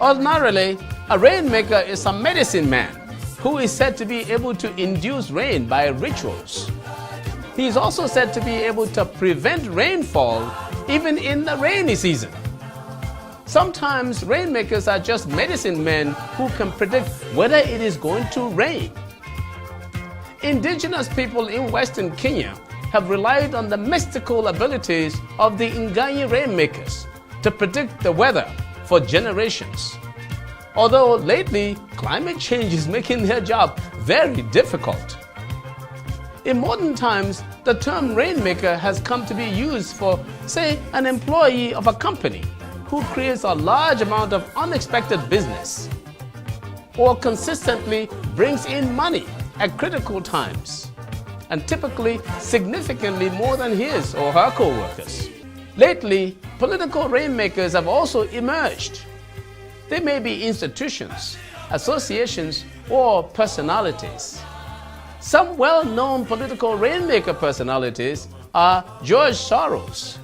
Ordinarily, a rainmaker is a medicine man who is said to be able to induce rain by rituals. He is also said to be able to prevent rainfall even in the rainy season. Sometimes rainmakers are just medicine men who can predict whether it is going to rain. Indigenous people in Western Kenya have relied on the mystical abilities of the Nganyi rainmakers to predict the weather for generations. Although lately, climate change is making their job very difficult. In modern times, the term rainmaker has come to be used for, say, an employee of a company who creates a large amount of unexpected business or consistently brings in money at critical times, and typically significantly more than his or her co-workers. Lately, political rainmakers have also emerged. They may be institutions, associations, or personalities. Some well-known political rainmaker personalities are George Soros,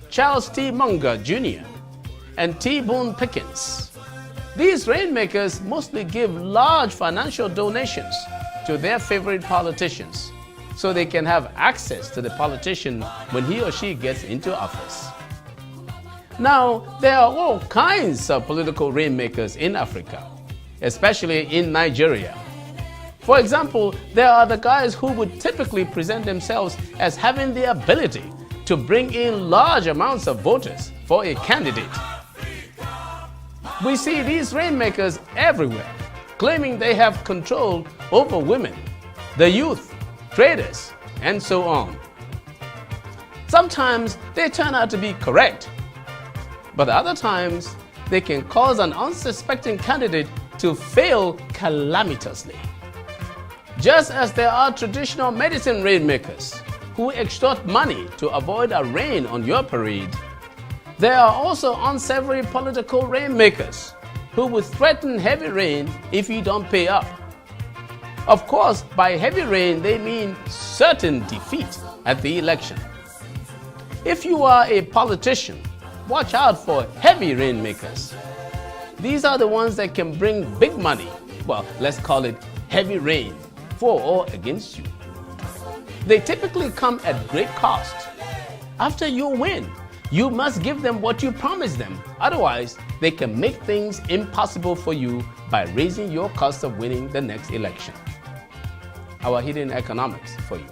Charles T. Munger Jr., and T. Boone Pickens. These rainmakers mostly give large financial donations to their favorite politicians so they can have access to the politician when he or she gets into office. Now, there are all kinds of political rainmakers in Africa, especially in Nigeria. For example, there are the guys who would typically present themselves as having the ability to bring in large amounts of voters for a candidate. We see these rainmakers everywhere, claiming they have control over women, the youth, traders, and so on. Sometimes they turn out to be correct, but other times they can cause an unsuspecting candidate to fail calamitously. Just as there are traditional medicine rainmakers who extort money to avoid a rain on your parade, there are also unsavory political rainmakers who would threaten heavy rain if you don't pay up. Of course, by heavy rain, they mean certain defeat at the election. If you are a politician, watch out for heavy rainmakers. These are the ones that can bring big money, well, let's call it heavy rain, for or against you. They typically come at great cost. After you win, you must give them what you promised them. Otherwise, they can make things impossible for you by raising your cost of winning the next election. Our hidden economics for you.